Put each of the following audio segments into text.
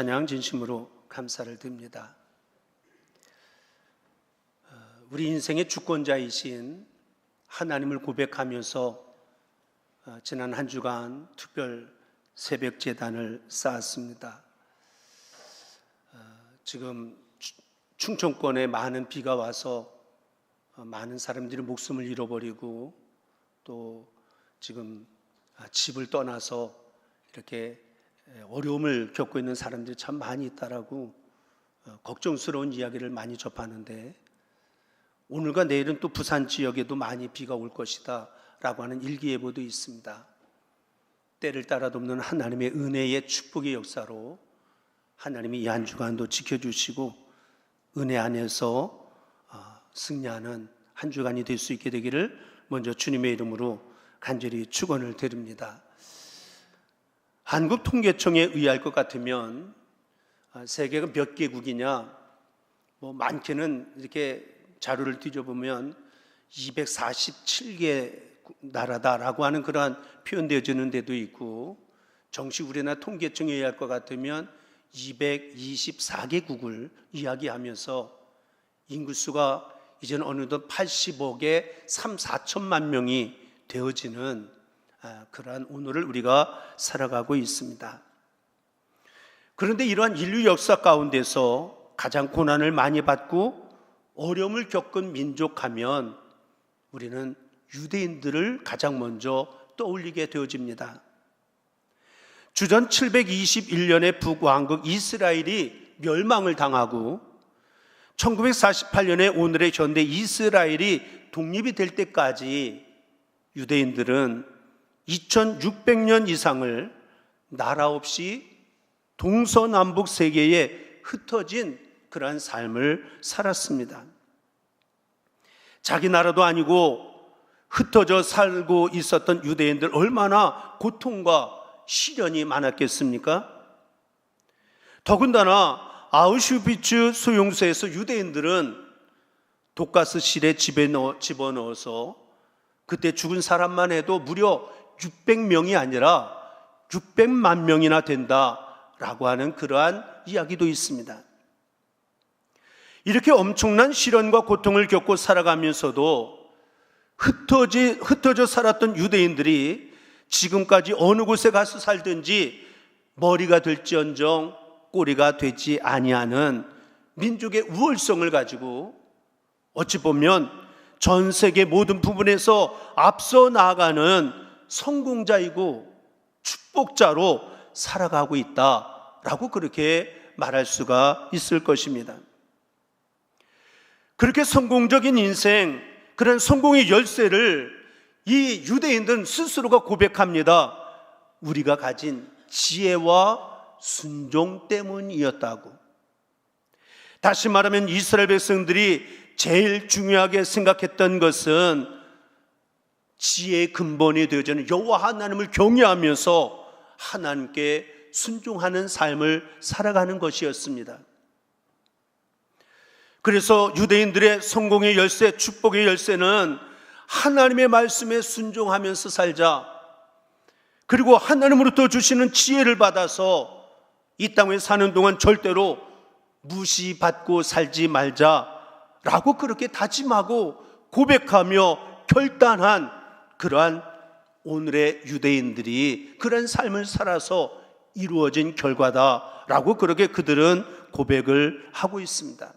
찬양 진심으로 감사를 드립니다. 우리 인생의 주권자이신 하나님을 고백하면서 지난 한 주간 특별 새벽 제단을 쌓았습니다. 지금 충청권에 많은 비가 와서 많은 사람들이 목숨을 잃어버리고 또 지금 집을 떠나서 이렇게 어려움을 겪고 있는 사람들이 참 많이 있다라고 걱정스러운 이야기를 많이 접하는데, 오늘과 내일은 또 부산 지역에도 많이 비가 올 것이다 라고 하는 일기예보도 있습니다. 때를 따라 돕는 하나님의 은혜의 축복의 역사로 하나님이 이 한 주간도 지켜주시고 은혜 안에서 승리하는 한 주간이 될 수 있게 되기를 먼저 주님의 이름으로 간절히 축원을 드립니다. 한국통계청에 의할 것 같으면 세계가 몇 개국이냐, 많게는 이렇게 자료를 뒤져보면 247개 나라다라고 하는 그러한 표현되어지는 데도 있고, 정식 우리나라 통계청에 의할 것 같으면 224개국을 이야기하면서 인구수가 이제는 어느덧 80억에 3,4천만 명이 되어지는 그러한 오늘을 우리가 살아가고 있습니다. 그런데 이러한 인류 역사 가운데서 가장 고난을 많이 받고 어려움을 겪은 민족하면 우리는 유대인들을 가장 먼저 떠올리게 되어집니다. 주전 721년에 북왕국 이스라엘이 멸망을 당하고 1948년에 오늘의 현대 이스라엘이 독립이 될 때까지 유대인들은 2600년 이상을 나라 없이 동서남북 세계에 흩어진 그러한 삶을 살았습니다. 자기 나라도 아니고 흩어져 살고 있었던 유대인들, 얼마나 고통과 시련이 많았겠습니까? 더군다나 아우슈비츠 수용소에서 유대인들은 독가스실에 집어넣어서 그때 죽은 사람만 해도 무려 600명이 아니라 600만 명이나 된다라고 하는 그러한 이야기도 있습니다. 이렇게 엄청난 시련과 고통을 겪고 살아가면서도 흩어져 살았던 유대인들이 지금까지 어느 곳에 가서 살든지 머리가 될지언정 꼬리가 되지 아니하는 민족의 우월성을 가지고 어찌 보면 전 세계 모든 부분에서 앞서 나아가는 성공자이고 축복자로 살아가고 있다라고 그렇게 말할 수가 있을 것입니다. 그렇게 성공적인 인생, 그런 성공의 열쇠를 이 유대인들은 스스로가 고백합니다. 우리가 가진 지혜와 순종 때문이었다고. 다시 말하면 이스라엘 백성들이 제일 중요하게 생각했던 것은 지혜의 근본이 되어지는 여호와 하나님을 경외하면서 하나님께 순종하는 삶을 살아가는 것이었습니다. 그래서 유대인들의 성공의 열쇠, 축복의 열쇠는 하나님의 말씀에 순종하면서 살자, 그리고 하나님으로부터 주시는 지혜를 받아서 이 땅에 사는 동안 절대로 무시받고 살지 말자라고 그렇게 다짐하고 고백하며 결단한 그러한 오늘의 유대인들이 그런 삶을 살아서 이루어진 결과다라고 그렇게 그들은 고백을 하고 있습니다.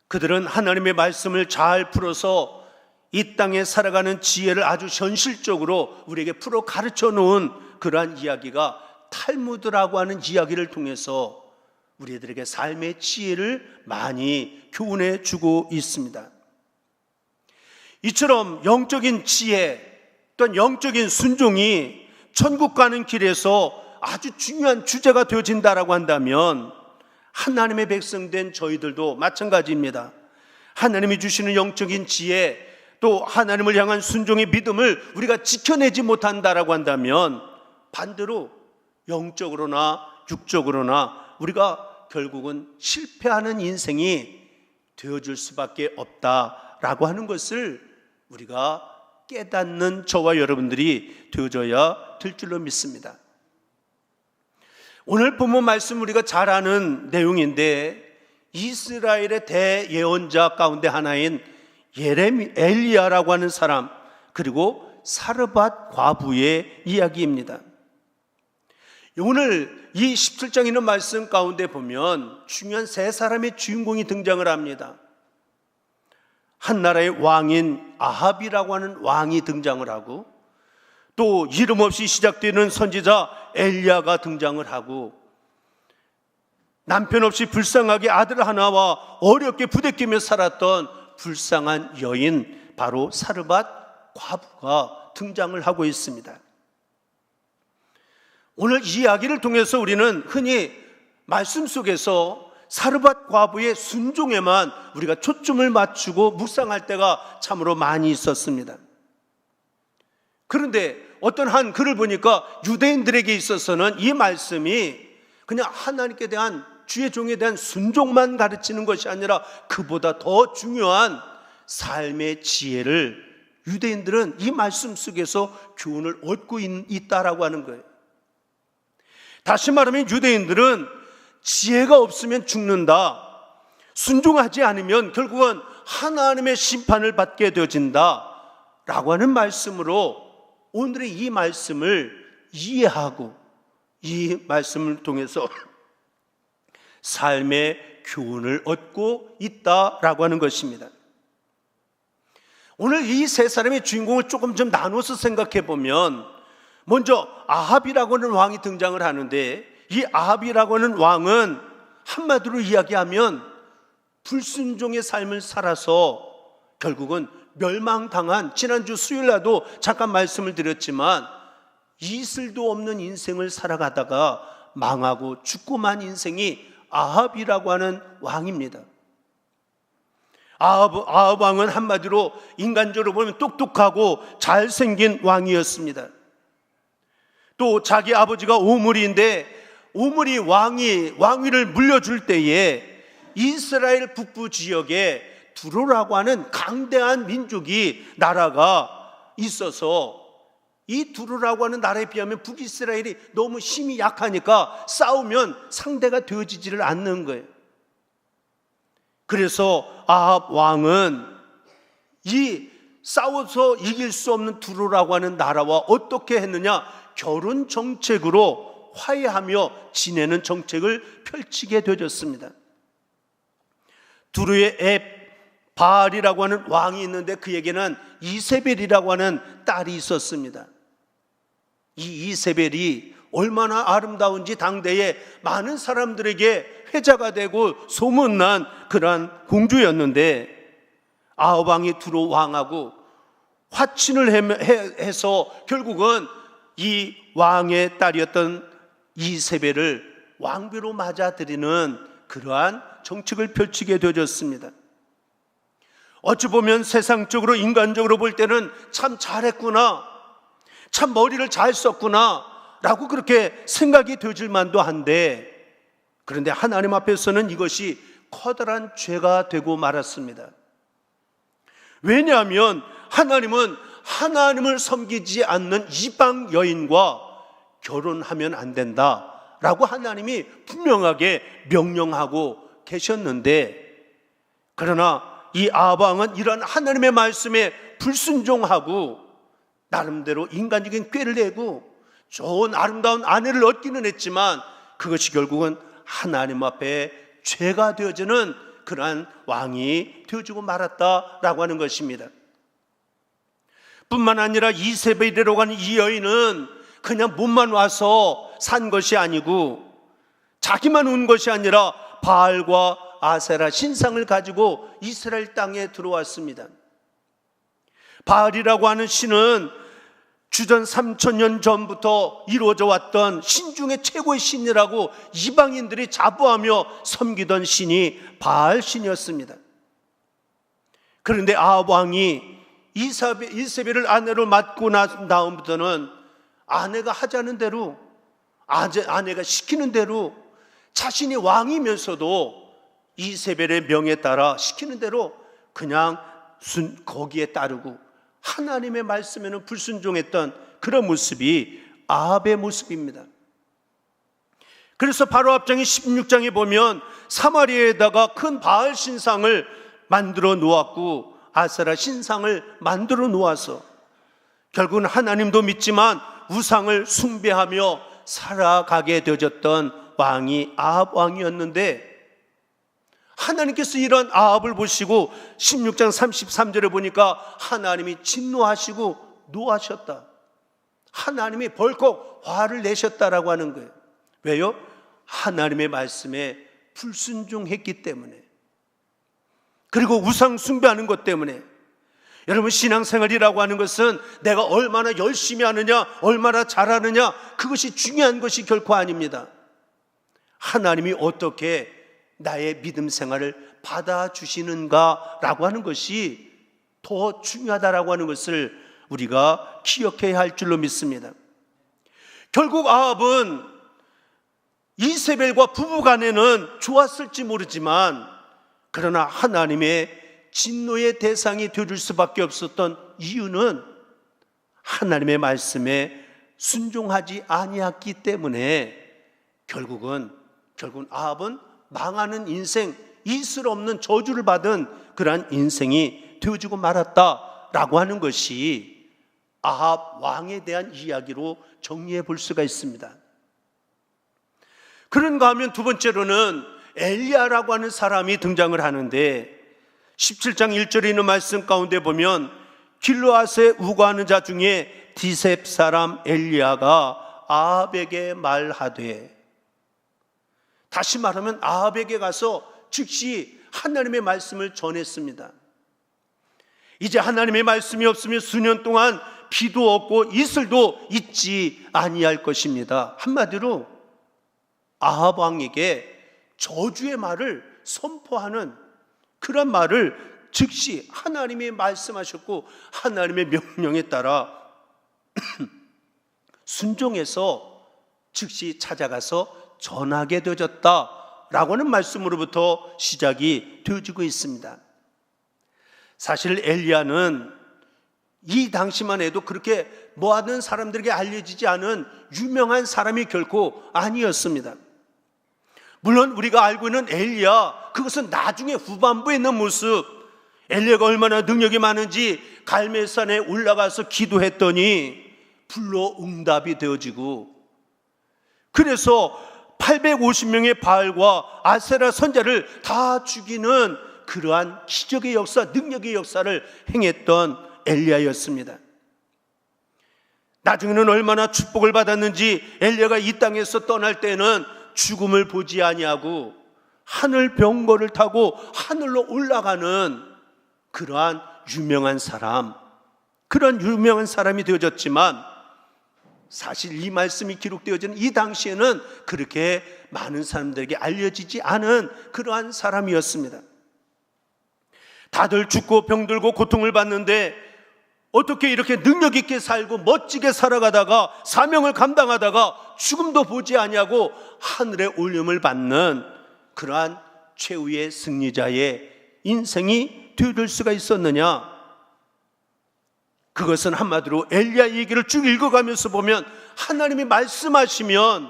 그들은 하나님의 말씀을 잘 풀어서 이 땅에 살아가는 지혜를 아주 현실적으로 우리에게 풀어 가르쳐 놓은 그러한 이야기가 탈무드라고 하는 이야기를 통해서 우리들에게 삶의 지혜를 많이 교훈해 주고 있습니다. 이처럼 영적인 지혜 또한 영적인 순종이 천국 가는 길에서 아주 중요한 주제가 되어진다라고 한다면 하나님의 백성된 저희들도 마찬가지입니다. 하나님이 주시는 영적인 지혜, 또 하나님을 향한 순종의 믿음을 우리가 지켜내지 못한다라고 한다면 반대로 영적으로나 육적으로나 우리가 결국은 실패하는 인생이 되어줄 수밖에 없다라고 하는 것을 우리가 깨닫는 저와 여러분들이 되어져야 될 줄로 믿습니다. 오늘 본문 말씀 우리가 잘 아는 내용인데, 이스라엘의 대예언자 가운데 하나인 엘리야라고 하는 사람, 그리고 사르밧 과부의 이야기입니다. 오늘 이 17장에 있는 말씀 가운데 보면 중요한 세 사람의 주인공이 등장을 합니다. 한 나라의 왕인 아합이라고 하는 왕이 등장을 하고, 또 이름 없이 시작되는 선지자 엘리야가 등장을 하고, 남편 없이 불쌍하게 아들 하나와 어렵게 부대끼며 살았던 불쌍한 여인, 바로 사르밧 과부가 등장을 하고 있습니다. 오늘 이 이야기를 통해서 우리는 흔히 말씀 속에서 사르밧 과부의 순종에만 우리가 초점을 맞추고 묵상할 때가 참으로 많이 있었습니다. 그런데 어떤 한 글을 보니까 유대인들에게 있어서는 이 말씀이 그냥 하나님께 대한, 주의 종에 대한 순종만 가르치는 것이 아니라 그보다 더 중요한 삶의 지혜를 유대인들은 이 말씀 속에서 교훈을 얻고 있다라고 하는 거예요. 다시 말하면 유대인들은 지혜가 없으면 죽는다, 순종하지 않으면 결국은 하나님의 심판을 받게 되어진다 라고 하는 말씀으로 오늘의 이 말씀을 이해하고 이 말씀을 통해서 삶의 교훈을 얻고 있다라고 하는 것입니다. 오늘 이 세 사람의 주인공을 조금 좀 나눠서 생각해 보면, 먼저 아합이라고 하는 왕이 등장을 하는데, 이 아합이라고 하는 왕은 한마디로 이야기하면 불순종의 삶을 살아서 결국은 멸망당한, 지난주 수요일날도 잠깐 말씀을 드렸지만 이슬도 없는 인생을 살아가다가 망하고 죽고 만 인생이 아합이라고 하는 왕입니다. 아합 왕은 한마디로 인간적으로 보면 똑똑하고 잘생긴 왕이었습니다. 또 자기 아버지가 오므리인데, 오므리 왕위를 물려줄 때에 이스라엘 북부 지역에 두로라고 하는 강대한 민족이, 나라가 있어서 이 두로라고 하는 나라에 비하면 북이스라엘이 너무 힘이 약하니까 싸우면 상대가 되어지지를 않는 거예요. 그래서 아합 왕은 이 싸워서 이길 수 없는 두로라고 하는 나라와 어떻게 했느냐, 결혼 정책으로 화해하며 지내는 정책을 펼치게 되었습니다. 두로의 앱 바알이라고 하는 왕이 있는데, 그에게는 이세벨이라고 하는 딸이 있었습니다. 이 이세벨이 얼마나 아름다운지 당대에 많은 사람들에게 회자가 되고 소문난 그러한 공주였는데, 아합 왕이 두로 왕하고 화친을 해서 결국은 이 왕의 딸이었던 이세벨을 왕비로 맞아들이는 그러한 정책을 펼치게 되어졌습니다. 어찌 보면 세상적으로, 인간적으로 볼 때는 참 잘했구나, 참 머리를 잘 썼구나 라고 그렇게 생각이 되어질 만도 한데, 그런데 하나님 앞에서는 이것이 커다란 죄가 되고 말았습니다. 왜냐하면 하나님은 하나님을 섬기지 않는 이방 여인과 결혼하면 안 된다라고 하나님이 분명하게 명령하고 계셨는데, 그러나 이 아합 왕은 이런 하나님의 말씀에 불순종하고 나름대로 인간적인 꾀를 내고 좋은 아름다운 아내를 얻기는 했지만, 그것이 결국은 하나님 앞에 죄가 되어지는 그러한 왕이 되어지고 말았다라고 하는 것입니다. 뿐만 아니라 이세벨이라고 하는 이 여인은 그냥 몸만 와서 산 것이 아니고, 자기만 온 것이 아니라 바알과 아세라 신상을 가지고 이스라엘 땅에 들어왔습니다. 바알이라고 하는 신은 주전 3000년 전부터 이루어져 왔던 신 중에 최고의 신이라고 이방인들이 자부하며 섬기던 신이 바알 신이었습니다. 그런데 아합 왕이 이세벨을 아내로 맡고 난 다음부터는 아내가 하자는 대로, 아내가 시키는 대로, 자신이 왕이면서도 이세벨의 명에 따라 시키는 대로 그냥 거기에 따르고 하나님의 말씀에는 불순종했던 그런 모습이 아합의 모습입니다. 그래서 바로 앞장인 16장에 보면 사마리아에다가 큰 바알 신상을 만들어 놓았고 아세라 신상을 만들어 놓아서 결국은 하나님도 믿지만 우상을 숭배하며 살아가게 되어졌던 왕이 아합 왕이었는데, 하나님께서 이런 아합을 보시고 16장 33절에 보니까 하나님이 진노하시고 노하셨다. 하나님이 벌컥 화를 내셨다라고 하는 거예요. 왜요? 하나님의 말씀에 불순종했기 때문에, 그리고 우상 숭배하는 것 때문에. 여러분, 신앙생활이라고 하는 것은 내가 얼마나 열심히 하느냐, 얼마나 잘하느냐, 그것이 중요한 것이 결코 아닙니다. 하나님이 어떻게 나의 믿음 생활을 받아주시는가라고 하는 것이 더 중요하다라고 하는 것을 우리가 기억해야 할 줄로 믿습니다. 결국 아합은 이세벨과 부부간에는 좋았을지 모르지만, 그러나 하나님의 진노의 대상이 되줄 수밖에 없었던 이유는 하나님의 말씀에 순종하지 아니했기 때문에 결국은 아합은 망하는 인생, 있을 없는 저주를 받은 그러한 인생이 되어지고 말았다라고 하는 것이 아합 왕에 대한 이야기로 정리해 볼 수가 있습니다. 그런가 하면 두 번째로는 엘리야라고 하는 사람이 등장을 하는데, 17장 1절에 있는 말씀 가운데 보면 길르앗에 우거하는 자 중에 디셉 사람 엘리야가 아합에게 말하되, 다시 말하면 아합에게 가서 즉시 하나님의 말씀을 전했습니다. 이제 하나님의 말씀이 없으면 수년 동안 비도 없고 이슬도 있지 아니할 것입니다. 한마디로 아합 왕에게 저주의 말을 선포하는 그런 말을 즉시 하나님이 말씀하셨고, 하나님의 명령에 따라 순종해서 즉시 찾아가서 전하게 되어졌다라고 하는 말씀으로부터 시작이 되어지고 있습니다. 사실 엘리야는 이 당시만 해도 그렇게 모든 사람들에게 알려지지 않은 유명한 사람이 결코 아니었습니다. 물론 우리가 알고 있는 엘리야, 그것은 나중에 후반부에 있는 모습. 엘리야가 얼마나 능력이 많은지 갈멜산에 올라가서 기도했더니 불로 응답이 되어지고, 그래서 850명의 바알과 아세라 선자를 다 죽이는 그러한 기적의 역사, 능력의 역사를 행했던 엘리야였습니다. 나중에는 얼마나 축복을 받았는지, 엘리야가 이 땅에서 떠날 때는 죽음을 보지 아니하고 하늘 병거를 타고 하늘로 올라가는 그러한 유명한 사람, 그런 유명한 사람이 되어졌지만, 사실 이 말씀이 기록되어지는 이 당시에는 그렇게 많은 사람들에게 알려지지 않은 그러한 사람이었습니다. 다들 죽고 병들고 고통을 받는데 어떻게 이렇게 능력 있게 살고 멋지게 살아가다가 사명을 감당하다가 죽음도 보지 아니하고 하늘의 올림을 받는 그러한 최후의 승리자의 인생이 되어질 수가 있었느냐? 그것은 한마디로 엘리야 얘기를 쭉 읽어가면서 보면 하나님이 말씀하시면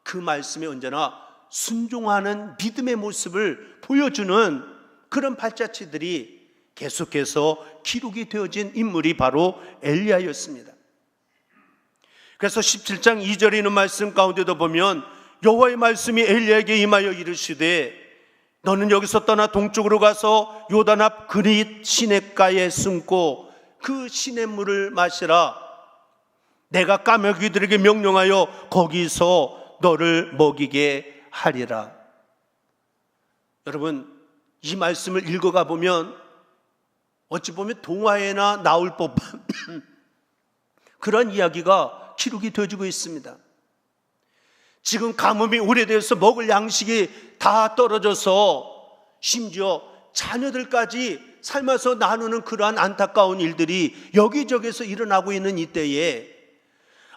그 말씀에 언제나 순종하는 믿음의 모습을 보여주는 그런 발자취들이 계속해서 기록이 되어진 인물이 바로 엘리야였습니다. 그래서 17장 2절에 있는 말씀 가운데도 보면 여호와의 말씀이 엘리야에게 임하여 이르시되 너는 여기서 떠나 동쪽으로 가서 요단 앞 그릿 시냇가에 숨고 그 시냇물을 마시라. 내가 까마귀들에게 명령하여 거기서 너를 먹이게 하리라. 여러분, 이 말씀을 읽어가 보면 어찌 보면 동화에나 나올 법한 그런 이야기가 기록이 되어지고 있습니다. 지금 가뭄이 오래돼서 먹을 양식이 다 떨어져서 심지어 자녀들까지 삶아서 나누는 그러한 안타까운 일들이 여기저기서 일어나고 있는 이때에,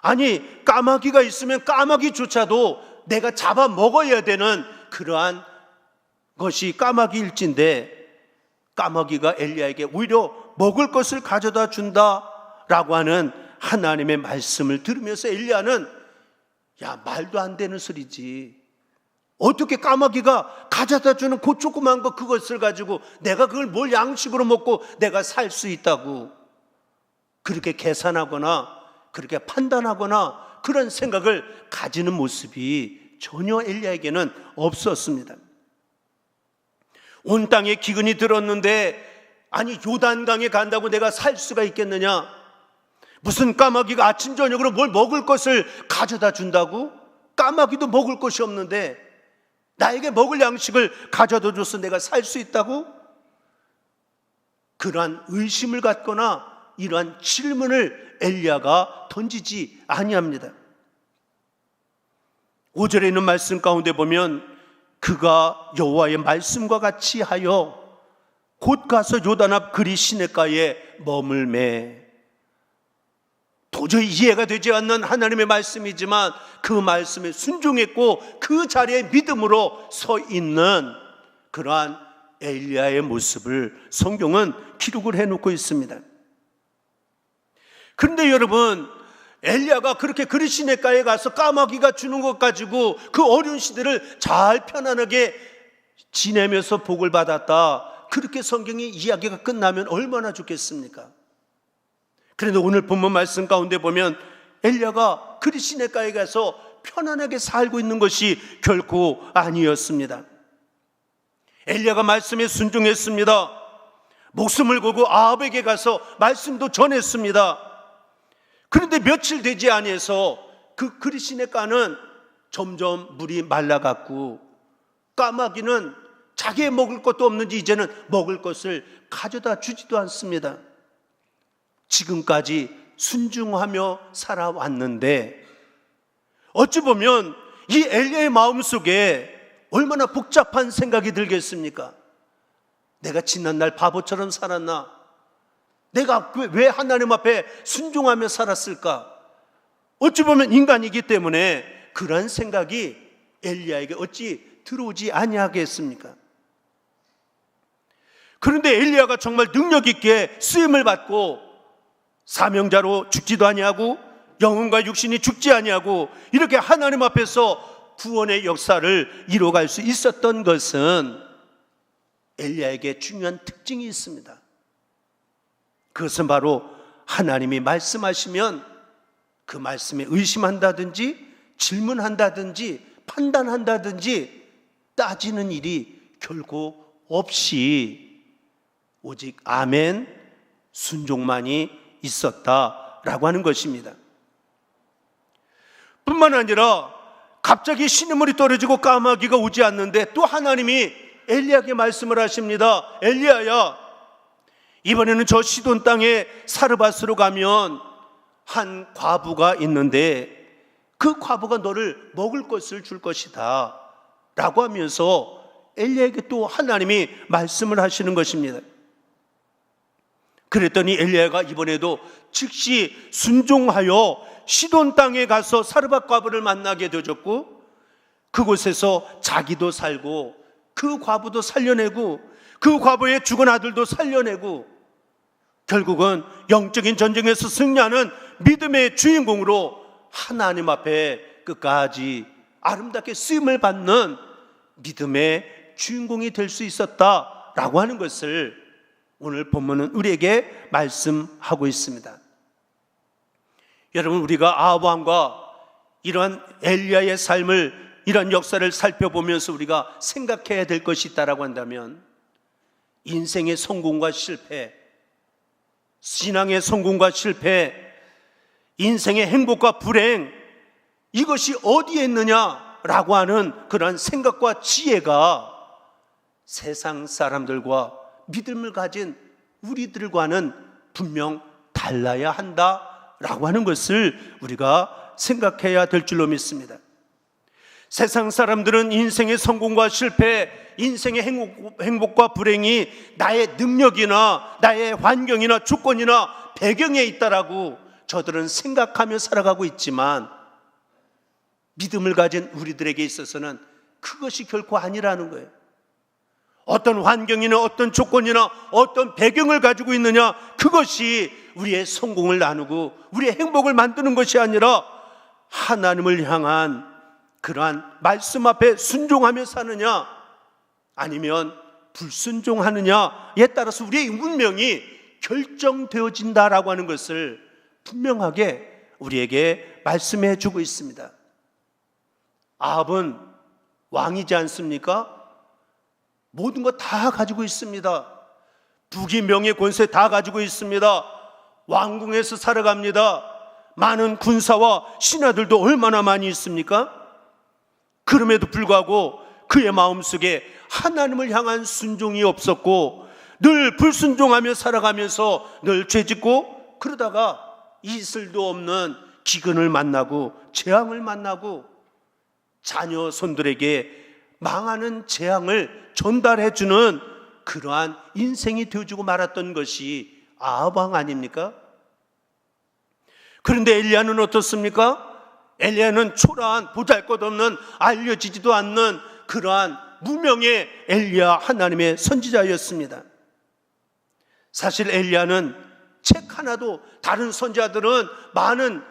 아니 까마귀가 있으면 까마귀조차도 내가 잡아 먹어야 되는 그러한 것이 까마귀일진데, 까마귀가 엘리야에게 오히려 먹을 것을 가져다 준다라고 하는 하나님의 말씀을 들으면서 엘리야는 야, 말도 안 되는 소리지, 어떻게 까마귀가 가져다 주는 그 조그만 거 그것을 가지고 내가 그걸 뭘 양식으로 먹고 내가 살 수 있다고 그렇게 계산하거나 그렇게 판단하거나 그런 생각을 가지는 모습이 전혀 엘리야에게는 없었습니다. 온 땅에 기근이 들었는데 아니 요단강에 간다고 내가 살 수가 있겠느냐? 무슨 까마귀가 아침 저녁으로 뭘 먹을 것을 가져다 준다고? 까마귀도 먹을 것이 없는데 나에게 먹을 양식을 가져다 줘서 내가 살 수 있다고? 그러한 의심을 갖거나 이러한 질문을 엘리야가 던지지 아니합니다. 5절에 있는 말씀 가운데 보면 그가 여호와의 말씀과 같이 하여 곧 가서 요단 앞 그리 시냇가에 머물매. 도저히 이해가 되지 않는 하나님의 말씀이지만 그 말씀에 순종했고 그 자리에 믿음으로 서 있는 그러한 엘리야의 모습을 성경은 기록을 해놓고 있습니다. 그런데 여러분, 엘리야가 그렇게 그리 시냇가에 가서 까마귀가 주는 것 가지고 그 어려운 시대를 잘 편안하게 지내면서 복을 받았다, 그렇게 성경의 이야기가 끝나면 얼마나 좋겠습니까? 그런데 오늘 본문 말씀 가운데 보면 엘리야가 그리 시냇가에 가서 편안하게 살고 있는 것이 결코 아니었습니다. 엘리야가 말씀에 순종했습니다. 목숨을 걸고 아합에게 가서 말씀도 전했습니다. 그런데 며칠 되지 아니해서 그 그리 시냇가는 점점 물이 말라갔고 까마귀는 자기의 먹을 것도 없는지 이제는 먹을 것을 가져다 주지도 않습니다. 지금까지 순종하며 살아왔는데 어찌 보면 이 엘리야의 마음속에 얼마나 복잡한 생각이 들겠습니까? 내가 지난날 바보처럼 살았나? 내가 왜 하나님 앞에 순종하며 살았을까? 어찌 보면 인간이기 때문에 그런 생각이 엘리야에게 어찌 들어오지 아니하겠습니까? 그런데 엘리야가 정말 능력 있게 쓰임을 받고 사명자로 죽지도 아니하고 영혼과 육신이 죽지 아니하고 이렇게 하나님 앞에서 구원의 역사를 이뤄갈 수 있었던 것은 엘리야에게 중요한 특징이 있습니다. 그것은 바로 하나님이 말씀하시면 그 말씀에 의심한다든지 질문한다든지 판단한다든지 따지는 일이 결코 없이 오직 아멘 순종만이 있었다라고 하는 것입니다. 뿐만 아니라 갑자기 신음물이 떨어지고 까마귀가 오지 않는데 또 하나님이 엘리야에게 말씀을 하십니다. 엘리야야, 이번에는 저 시돈 땅에 사르밧으로 가면 한 과부가 있는데 그 과부가 너를 먹을 것을 줄 것이다 라고 하면서 엘리야에게 또 하나님이 말씀을 하시는 것입니다. 그랬더니 엘리야가 이번에도 즉시 순종하여 시돈 땅에 가서 사르밧 과부를 만나게 되었고 그곳에서 자기도 살고 그 과부도 살려내고 그 과부의 죽은 아들도 살려내고 결국은 영적인 전쟁에서 승리하는 믿음의 주인공으로 하나님 앞에 끝까지 아름답게 쓰임을 받는 믿음의 주인공이 될 수 있었다라고 하는 것을 오늘 본문은 우리에게 말씀하고 있습니다. 여러분, 우리가 아합 왕과 이러한 엘리야의 삶을, 이러한 역사를 살펴보면서 우리가 생각해야 될 것이 있다라고 한다면 인생의 성공과 실패, 신앙의 성공과 실패, 인생의 행복과 불행, 이것이 어디에 있느냐라고 하는 그런 생각과 지혜가 세상 사람들과 믿음을 가진 우리들과는 분명 달라야 한다라고 하는 것을 우리가 생각해야 될 줄로 믿습니다. 세상 사람들은 인생의 성공과 실패, 인생의 행복과 불행이 나의 능력이나 나의 환경이나 조건이나 배경에 있다라고 저들은 생각하며 살아가고 있지만 믿음을 가진 우리들에게 있어서는 그것이 결코 아니라는 거예요. 어떤 환경이나 어떤 조건이나 어떤 배경을 가지고 있느냐, 그것이 우리의 성공을 나누고 우리의 행복을 만드는 것이 아니라 하나님을 향한 그러한 말씀 앞에 순종하며 사느냐 아니면 불순종하느냐에 따라서 우리의 운명이 결정되어진다라고 하는 것을 분명하게 우리에게 말씀해 주고 있습니다. 아합은 왕이지 않습니까? 모든 것 다 가지고 있습니다. 부귀 명예 권세 다 가지고 있습니다. 왕궁에서 살아갑니다. 많은 군사와 신하들도 얼마나 많이 있습니까? 그럼에도 불구하고 그의 마음속에 하나님을 향한 순종이 없었고 늘 불순종하며 살아가면서 늘 죄짓고 그러다가 이슬도 없는 기근을 만나고 재앙을 만나고 자녀 손들에게 망하는 재앙을 전달해주는 그러한 인생이 되어주고 말았던 것이 아합 왕 아닙니까? 그런데 엘리야는 어떻습니까? 엘리야는 초라한 보잘것없는 알려지지도 않는 그러한 무명의 엘리야 하나님의 선지자였습니다. 사실 엘리야는 책 하나도, 다른 선지자들은 많은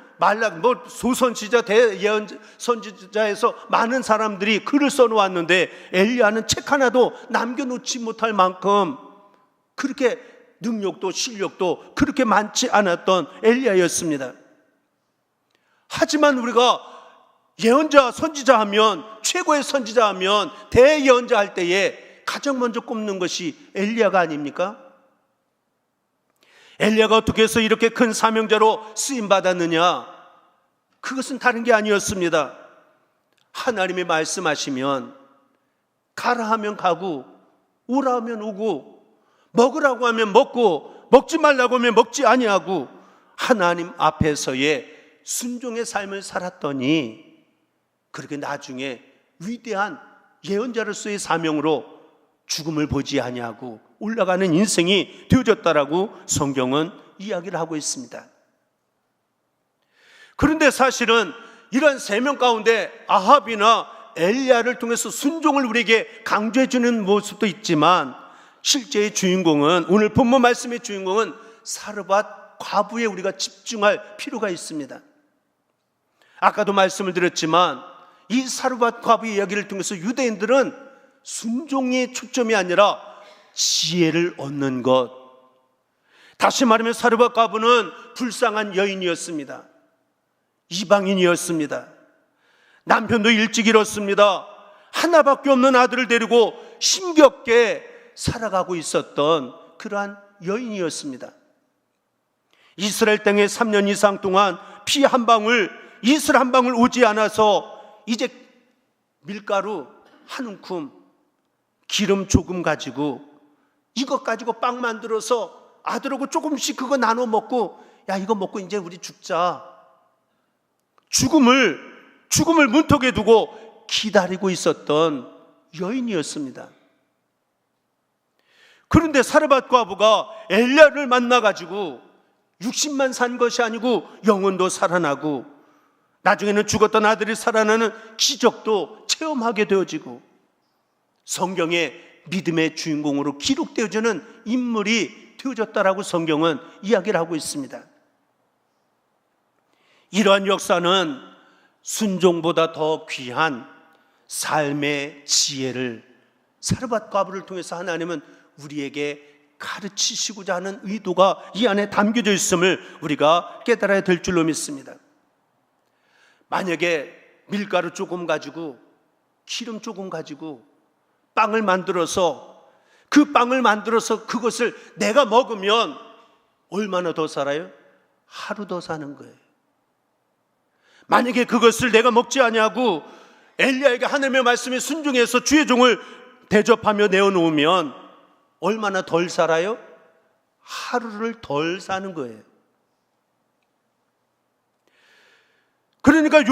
소선지자, 대예언 선지자에서 많은 사람들이 글을 써놓았는데 엘리야는 책 하나도 남겨놓지 못할 만큼 그렇게 능력도 실력도 그렇게 많지 않았던 엘리야였습니다. 하지만 우리가 예언자, 선지자 하면, 최고의 선지자 하면, 대예언자 할 때에 가장 먼저 꼽는 것이 엘리야가 아닙니까? 엘리야가 어떻게 해서 이렇게 큰 사명자로 쓰임받았느냐? 그것은 다른 게 아니었습니다. 하나님이 말씀하시면 가라 하면 가고, 오라 하면 오고, 먹으라고 하면 먹고, 먹지 말라고 하면 먹지 아니하고 하나님 앞에서의 순종의 삶을 살았더니 그렇게 나중에 위대한 예언자로서의 사명으로 죽음을 보지 아니하고 올라가는 인생이 되어졌다라고 성경은 이야기를 하고 있습니다. 그런데 사실은 이런 세 명 가운데 아합이나 엘리야를 통해서 순종을 우리에게 강조해 주는 모습도 있지만 실제의 주인공은, 오늘 본문 말씀의 주인공은 사르밧 과부에 우리가 집중할 필요가 있습니다. 아까도 말씀을 드렸지만 이 사르밧 과부의 이야기를 통해서 유대인들은 순종의 초점이 아니라 지혜를 얻는 것, 다시 말하면 사르밧 과부는 불쌍한 여인이었습니다. 이방인이었습니다. 남편도 일찍 잃었습니다. 하나밖에 없는 아들을 데리고 힘겹게 살아가고 있었던 그러한 여인이었습니다. 이스라엘 땅에 3년 이상 동안 피 한 방울, 이슬 한 방울 오지 않아서 이제 밀가루 한 움큼, 기름 조금 가지고 이것 가지고 빵 만들어서 아들하고 조금씩 그거 나눠 먹고, 야 이거 먹고 이제 우리 죽자, 죽음을 문턱에 두고 기다리고 있었던 여인이었습니다. 그런데 사르밧 과부가 엘리야를 만나가지고 60만 산 것이 아니고 영혼도 살아나고 나중에는 죽었던 아들이 살아나는 기적도 체험하게 되어지고 성경의 믿음의 주인공으로 기록되어지는 인물이 되어졌다라고 성경은 이야기를 하고 있습니다. 이러한 역사는 순종보다 더 귀한 삶의 지혜를 사르밧 과부를 통해서 하나님은 우리에게 가르치시고자 하는 의도가 이 안에 담겨져 있음을 우리가 깨달아야 될 줄로 믿습니다. 만약에 밀가루 조금 가지고 기름 조금 가지고 빵을 만들어서 그것을 내가 먹으면 얼마나 더 살아요? 하루 더 사는 거예요. 만약에 그것을 내가 먹지 아니하고 엘리야에게 하나님의 말씀에 순종해서 주의 종을 대접하며 내어놓으면 얼마나 덜 살아요? 하루를 덜 사는 거예요. 그러니까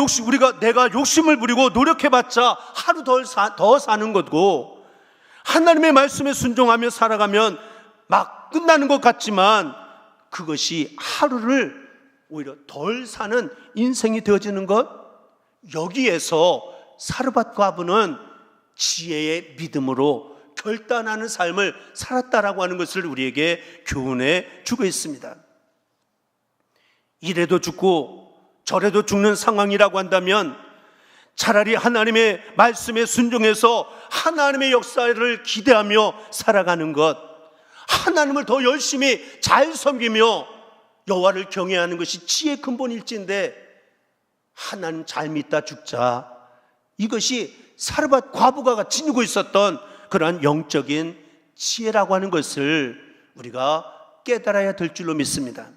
내가 욕심을 부리고 노력해봤자 하루 더 사는 거고, 하나님의 말씀에 순종하며 살아가면 막 끝나는 것 같지만 그것이 하루를 오히려 덜 사는 인생이 되어지는 것, 여기에서 사르밧 과부는 지혜의 믿음으로 결단하는 삶을 살았다라고 하는 것을 우리에게 교훈해 주고 있습니다. 이래도 죽고 저래도 죽는 상황이라고 한다면 차라리 하나님의 말씀에 순종해서 하나님의 역사를 기대하며 살아가는 것, 하나님을 더 열심히 잘 섬기며 여호와를 경외하는 것이 지혜의 근본일진데, 하나님 잘 믿다 죽자, 이것이 사르밧 과부가 지니고 있었던 그러한 영적인 지혜라고 하는 것을 우리가 깨달아야 될 줄로 믿습니다.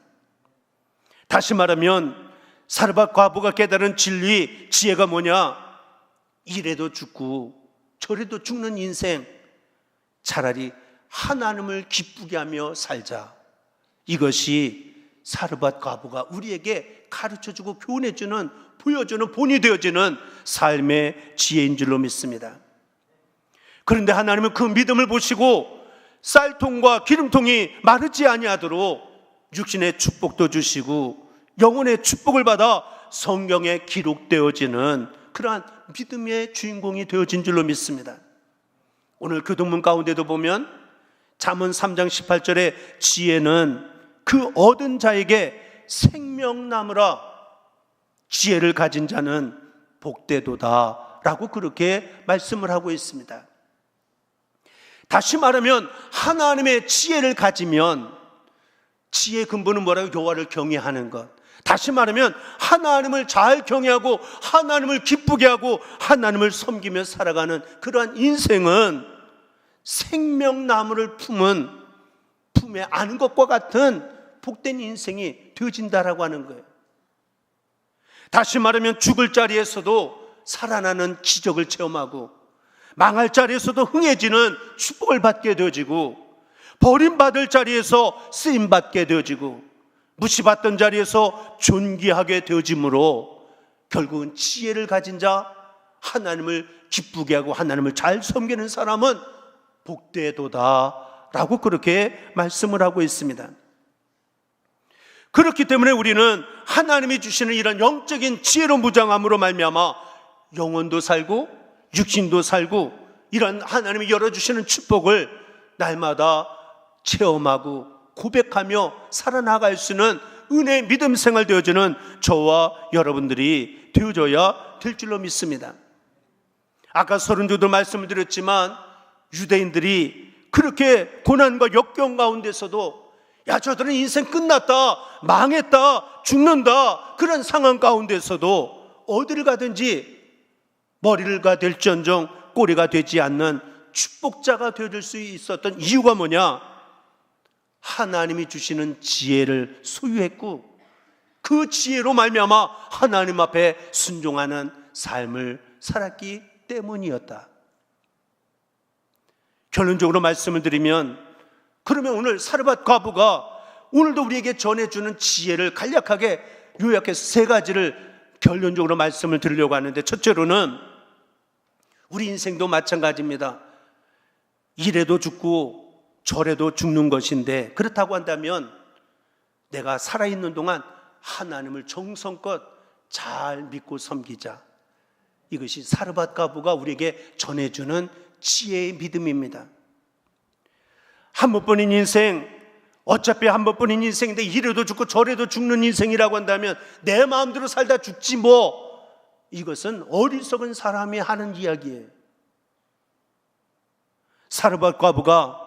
다시 말하면 사르밧 과부가 깨달은 진리, 지혜가 뭐냐? 이래도 죽고 저래도 죽는 인생, 차라리 하나님을 기쁘게 하며 살자. 이것이 사르밧 과부가 우리에게 가르쳐주고 교훈해주는, 보여주는, 본이 되어지는 삶의 지혜인 줄로 믿습니다. 그런데 하나님은 그 믿음을 보시고 쌀통과 기름통이 마르지 아니하도록 육신의 축복도 주시고 영혼의 축복을 받아 성경에 기록되어지는 그러한 믿음의 주인공이 되어진 줄로 믿습니다. 오늘 교동문 가운데도 보면 잠언 3장 18절에 지혜는 그 얻은 자에게 생명나무라, 지혜를 가진 자는 복되도다 라고 그렇게 말씀을 하고 있습니다. 다시 말하면 하나님의 지혜를 가지면, 지혜의 근본은 뭐라고? 여호와를 경외하는 것. 다시 말하면 하나님을 잘 경외하고 하나님을 기쁘게 하고 하나님을 섬기며 살아가는 그러한 인생은 생명나무를 품에 안은 것과 같은 복된 인생이 되어진다라고 하는 거예요. 다시 말하면 죽을 자리에서도 살아나는 기적을 체험하고 망할 자리에서도 흥해지는 축복을 받게 되어지고 버림받을 자리에서 쓰임받게 되어지고 무시받던 자리에서 존귀하게 되어지므로 결국은 지혜를 가진 자, 하나님을 기쁘게 하고 하나님을 잘 섬기는 사람은 복되도다 라고 그렇게 말씀을 하고 있습니다. 그렇기 때문에 우리는 하나님이 주시는 이런 영적인 지혜로 무장함으로 말미암아 영혼도 살고 육신도 살고 이런 하나님이 열어주시는 축복을 날마다 체험하고 고백하며 살아나갈 수 있는 은혜의 믿음 생활 되어주는 저와 여러분들이 되어져야 될 줄로 믿습니다. 아까 서른도도 말씀을 드렸지만 유대인들이 그렇게 고난과 역경 가운데서도 야, 저들은 인생 끝났다, 망했다, 죽는다, 그런 상황 가운데서도 어디를 가든지 머리가 될지언정 꼬리가 되지 않는 축복자가 되어줄 수 있었던 이유가 뭐냐? 하나님이 주시는 지혜를 소유했고 그 지혜로 말미암아 하나님 앞에 순종하는 삶을 살았기 때문이었다. 결론적으로 말씀을 드리면, 그러면 오늘 사르밧 과부가 오늘도 우리에게 전해주는 지혜를 간략하게 요약해서 세 가지를 결론적으로 말씀을 드리려고 하는데, 첫째로는 우리 인생도 마찬가지입니다. 이래도 죽고 저래도 죽는 것인데, 그렇다고 한다면 내가 살아있는 동안 하나님을 정성껏 잘 믿고 섬기자. 이것이 사르밧 과부가 우리에게 전해주는 지혜의 믿음입니다. 한 번뿐인 인생, 어차피 한 번뿐인 인생인데 이래도 죽고 저래도 죽는 인생이라고 한다면 내 마음대로 살다 죽지 뭐, 이것은 어리석은 사람이 하는 이야기예요. 사르밧 과부가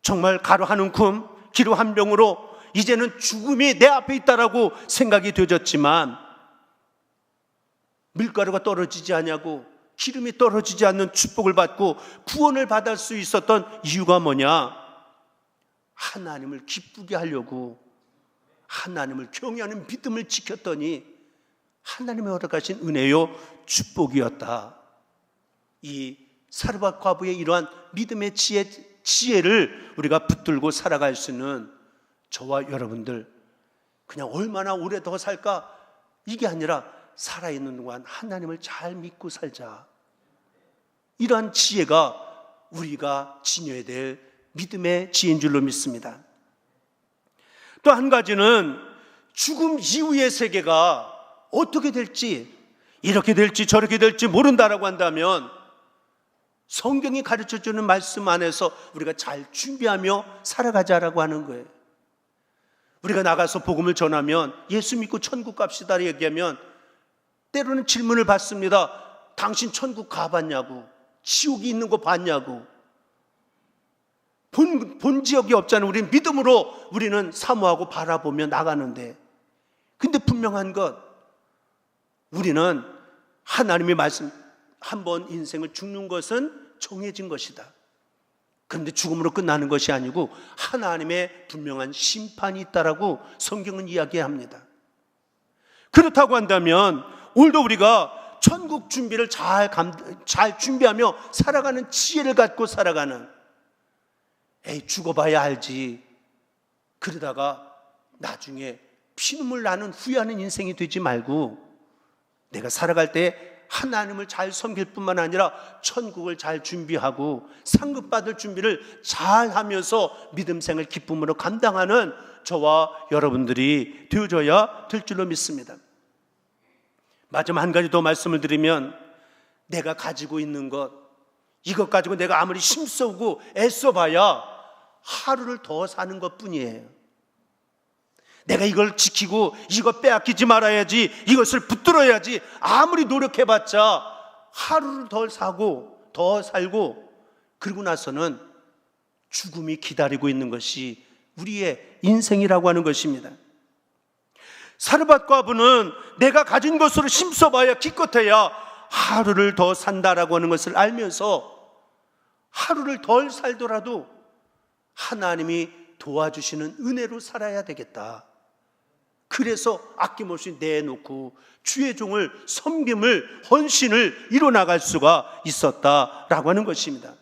정말 가루 한 움큼 기름 한 병으로 이제는 죽음이 내 앞에 있다라고 생각이 되어졌지만 밀가루가 떨어지지 않냐고 기름이 떨어지지 않는 축복을 받고 구원을 받을 수 있었던 이유가 뭐냐? 하나님을 기쁘게 하려고 하나님을 경외하는 믿음을 지켰더니 하나님의 허락하신 은혜요 축복이었다. 이 사르밧 과부의 이러한 믿음의 지혜를 우리가 붙들고 살아갈 수 있는 저와 여러분들, 그냥 얼마나 오래 더 살까, 이게 아니라 살아있는 동안 하나님을 잘 믿고 살자. 이러한 지혜가 우리가 지녀야 될 믿음의 지혜인 줄로 믿습니다. 또 한 가지는 죽음 이후의 세계가 어떻게 될지, 이렇게 될지 저렇게 될지 모른다라고 한다면 성경이 가르쳐주는 말씀 안에서 우리가 잘 준비하며 살아가자라고 하는 거예요. 우리가 나가서 복음을 전하면 예수 믿고 천국 갑시다 얘기하면 때로는 질문을 받습니다. 당신 천국 가봤냐고, 지옥이 있는 거 봤냐고. 본 지역이 없잖아요. 우리는 믿음으로 우리는 사모하고 바라보며 나가는데, 근데 분명한 것, 우리는 하나님의 말씀, 한번 인생을 죽는 것은 정해진 것이다. 그런데 죽음으로 끝나는 것이 아니고 하나님의 분명한 심판이 있다라고 성경은 이야기합니다. 그렇다고 한다면 오늘도 우리가 천국 준비를 잘 준비하며 살아가는 지혜를 갖고 살아가는, 죽어봐야 알지, 그러다가 나중에 피눈물 나는 후회하는 인생이 되지 말고, 내가 살아갈 때 하나님을 잘 섬길 뿐만 아니라 천국을 잘 준비하고 상급받을 준비를 잘 하면서 믿음 생을 기쁨으로 감당하는 저와 여러분들이 되어져야 될 줄로 믿습니다. 마지막 한 가지 더 말씀을 드리면, 내가 가지고 있는 것, 이것 가지고 내가 아무리 힘쓰고 애써봐야 하루를 더 사는 것 뿐이에요. 내가 이걸 지키고 이거 빼앗기지 말아야지, 이것을 붙들어야지 아무리 노력해봤자 하루를 덜 사고 더 살고, 그리고 나서는 죽음이 기다리고 있는 것이 우리의 인생이라고 하는 것입니다. 사르밧 과부는 내가 가진 것으로 힘써봐야 기껏해야 하루를 더 산다라고 하는 것을 알면서 하루를 덜 살더라도 하나님이 도와주시는 은혜로 살아야 되겠다. 그래서 아낌없이 내놓고 주의 종을 섬김을, 헌신을 이뤄나갈 수가 있었다라고 하는 것입니다.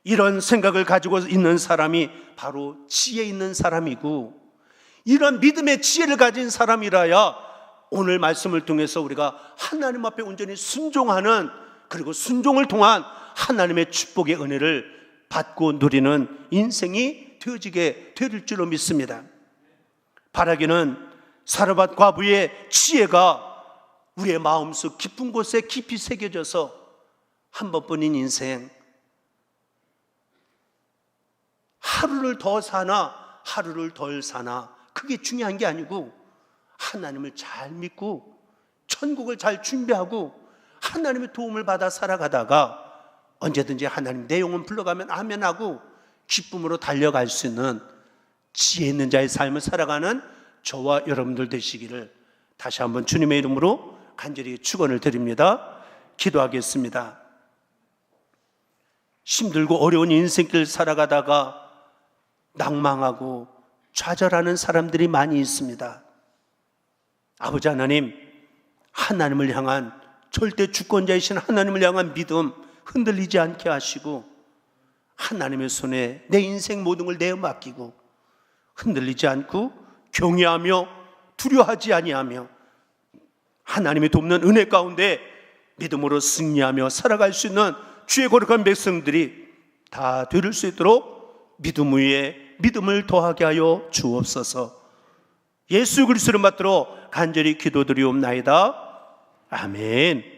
이런 생각을 가지고 있는 사람이 바로 지혜 있는 사람이고, 이런 믿음의 지혜를 가진 사람이라야 오늘 말씀을 통해서 우리가 하나님 앞에 온전히 순종하는, 그리고 순종을 통한 하나님의 축복의 은혜를 받고 누리는 인생이 되어지게 될 줄로 믿습니다. 바라기는 사르밧 과부의 지혜가 우리의 마음속 깊은 곳에 깊이 새겨져서 한 번뿐인 인생, 하루를 더 사나 하루를 덜 사나 그게 중요한 게 아니고, 하나님을 잘 믿고 천국을 잘 준비하고 하나님의 도움을 받아 살아가다가 언제든지 하나님 내 영혼 불러가면 아멘하고 기쁨으로 달려갈 수 있는 지혜 있는 자의 삶을 살아가는 저와 여러분들 되시기를 다시 한번 주님의 이름으로 간절히 축원을 드립니다. 기도하겠습니다. 힘들고 어려운 인생길 살아가다가 낭망하고 좌절하는 사람들이 많이 있습니다. 아버지 하나님, 하나님을 향한 절대 주권자이신 하나님을 향한 믿음 흔들리지 않게 하시고, 하나님의 손에 내 인생 모든 걸 내어 맡기고 흔들리지 않고 경외하며 두려워하지 아니하며 하나님의 돕는 은혜 가운데 믿음으로 승리하며 살아갈 수 있는 주의 거룩한 백성들이 다 될 수 있도록 믿음 위에 믿음을 더하게 하여 주옵소서. 예수 그리스도를 받들어 간절히 기도드리옵나이다. 아멘.